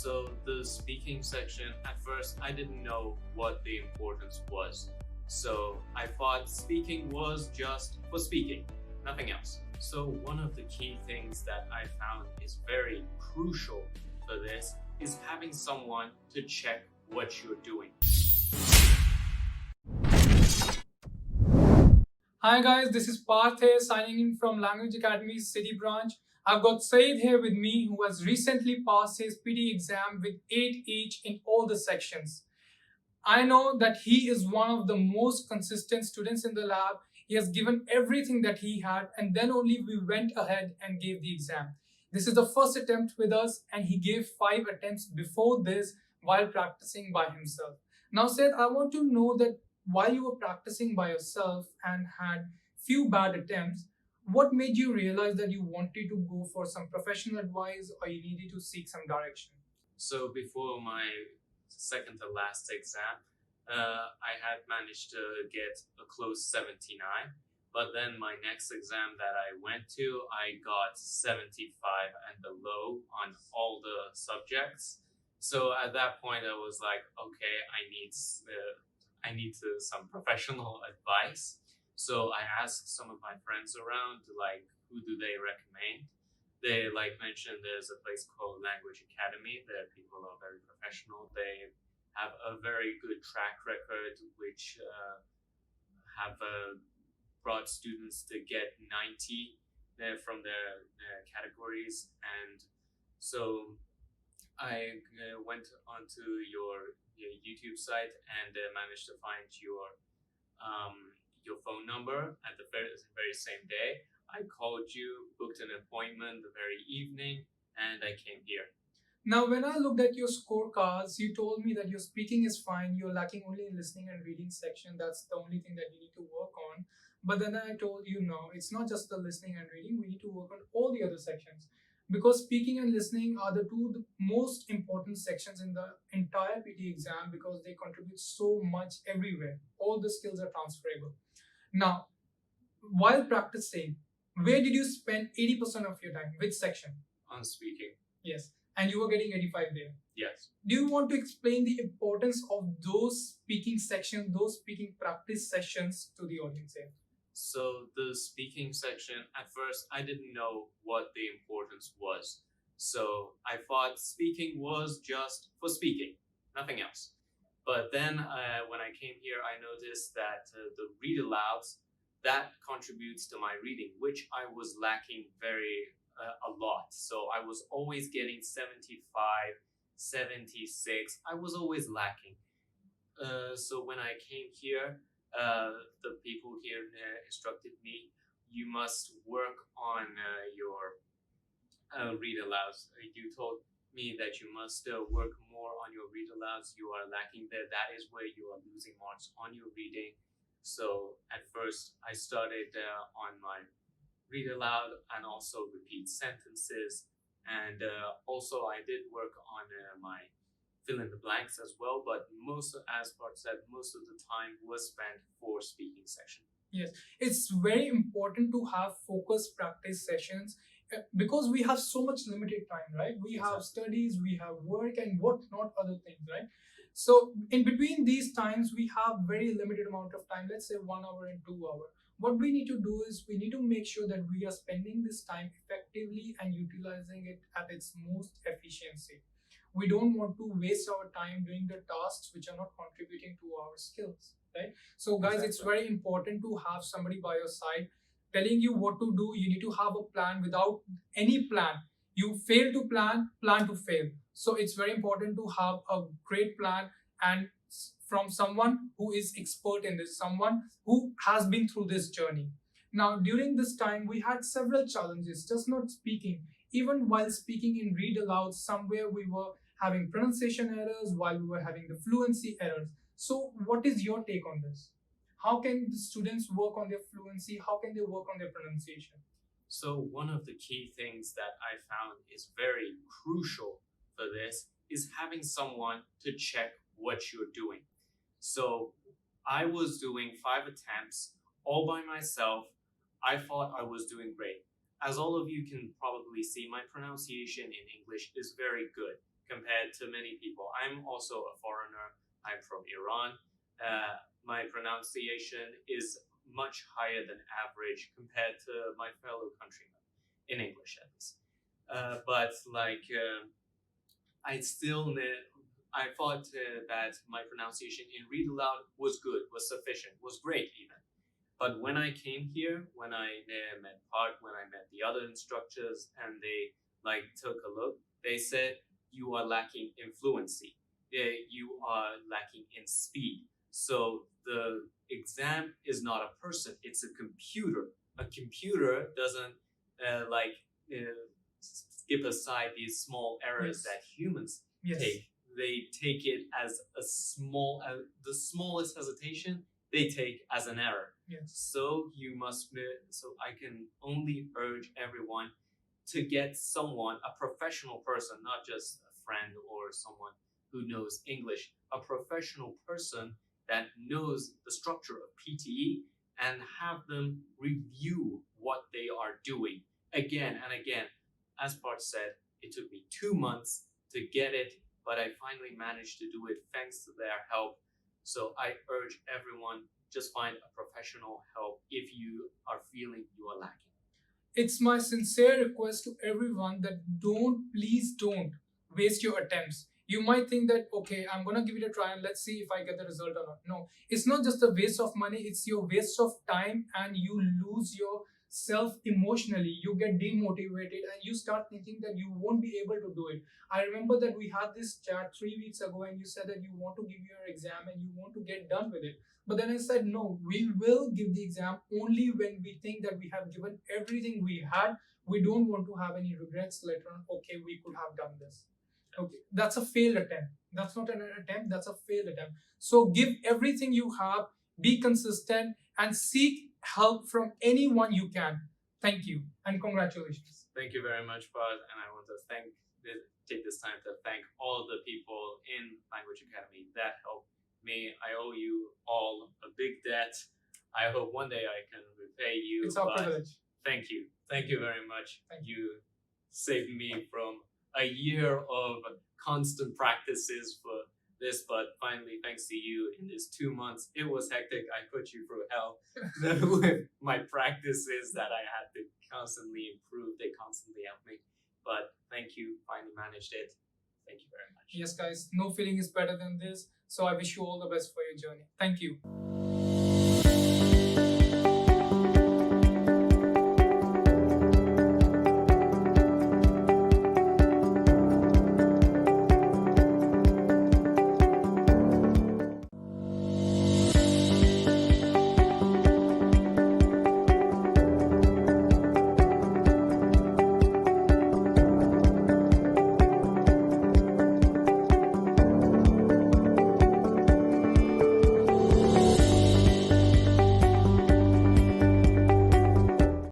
So the speaking section, at first I didn't know what the importance was. So I thought speaking was just for speaking, nothing else. So one of the key things that I found is very crucial for this is having someone to check what you're doing. Hi guys, this is Parth here signing in from Language Academy's City branch. I've got Saied here with me, who has recently passed his PTE exam with 8 each in all the sections. I know that he is one of the most consistent students in the lab. He has given everything that he had, and then only we went ahead and gave the exam. This is the first attempt with us, and he gave 5 attempts before this while practicing by himself. Now Saied, I want to know that while you were practicing by yourself and had few bad attempts, what made you realize that you wanted to go for some professional advice or you needed to seek some direction? So before my second to last exam, I had managed to get a close 79, but then my next exam that I went to, I got 75 and below on all the subjects. So at that point I was like, okay, I need some professional advice. So I asked some of my friends around, like, who do they recommend? They mentioned there's a place called Language Academy. Their people are very professional. They have a very good track record, which have brought students to get 90 from their categories. And so I went onto your YouTube site and managed to find your phone number at the very same day. I called you, booked an appointment the very evening, and I came here. Now, when I looked at your scorecards, you told me that your speaking is fine, you're lacking only in listening and reading section. That's the only thing that you need to work on. But then I told you, no, it's not just the listening and reading, we need to work on all the other sections. Because speaking and listening are the two most important sections in the entire PTE exam, because they contribute so much everywhere. All the skills are transferable. Now, while practicing, where did you spend 80% of your time? Which section? On speaking. Yes. And you were getting 85 there. Yes. Do you want to explain the importance of those speaking sections, those speaking practice sessions to the audience here? So the speaking section, at first I didn't know what the importance was. So I thought speaking was just for speaking, nothing else. But then when I came here, I noticed that the read alouds, that contributes to my reading, which I was lacking a lot. So I was always getting 75, 76. I was always lacking. So when I came here, the people here instructed me, you must work on your read alouds. You told me that you must work more on your read alouds. You are lacking there. That is where you are losing marks on your reading. So at first I started on my read aloud and also repeat sentences. And also I did work on my fill in the blanks as well, but as Parth said, most of the time was spent for speaking section. Yes, it's very important to have focused practice sessions because we have so much limited time, right? We have studies, we have work and whatnot, other things, right? So in between these times, we have very limited amount of time, let's say 1 hour and 2 hours. What we need to do is we need to make sure that we are spending this time effectively and utilizing it at its most efficiency. We don't want to waste our time doing the tasks which are not contributing to our skills, right? So guys, It's very important to have somebody by your side telling you what to do. You need to have a plan. Without any plan, you fail to plan to fail. So it's very important to have a great plan, and from someone who is expert in this, someone who has been through this journey. Now, during this time, we had several challenges, just not speaking. Even while speaking in read aloud, somewhere we were having pronunciation errors, while we were having the fluency errors. So what is your take on this? How can the students work on their fluency? How can they work on their pronunciation? So one of the key things that I found is very crucial for this is having someone to check what you're doing. So I was doing 5 attempts all by myself. I thought I was doing great. As all of you can probably see, my pronunciation in English is very good compared to many people. I'm also a foreigner. I'm from Iran. My pronunciation is much higher than average compared to my fellow countrymen, in English at least. But like, I thought that my pronunciation in read aloud was good, was sufficient, was great even. But when I came here, when I met Park, when I met the other instructors, and they like took a look, they said, you are lacking in fluency. You are lacking in speed. So the exam is not a person, it's a computer. A computer doesn't skip aside these small errors that humans take. They take it as the smallest hesitation, they take as an error. So I can only urge everyone to get someone, a professional person, not just a friend or someone who knows English, a professional person that knows the structure of PTE, and have them review what they are doing again and again. As Parth said, it took me 2 months to get it, but I finally managed to do it thanks to their help. So I urge everyone, just find a professional help if you are feeling you are lacking. It's my sincere request to everyone that please don't waste your attempts. You might think that, okay, I'm going to give it a try and let's see if I get the result or not. No, it's not just a waste of money, it's your waste of time, and you lose yourself emotionally. You get demotivated and you start thinking that you won't be able to do it. I remember that we had this chat 3 weeks ago and you said that you want to give your exam and you want to get done with it. But then I said, no, we will give the exam only when we think that we have given everything we had. We don't want to have any regrets later on. Okay, we could have done this. Okay, that's a failed attempt. That's not an attempt, that's a failed attempt. So give everything you have, be consistent, and seek help from anyone you can. Thank you and congratulations. Thank you very much, Parth, and I want to take this time to thank all the people in Language Academy that helped me. I owe you all a big debt. I hope one day I can repay you. It's our privilege. Thank you. Thank you very much. You saved me from a year of constant practices for this, but finally, thanks to you, in this 2 months, it was hectic. I put you through hell with my practices that I had to constantly improve. They constantly helped me, but thank you, finally managed it. Thank you very much. Yes, guys, no feeling is better than this. So I wish you all the best for your journey. Thank you.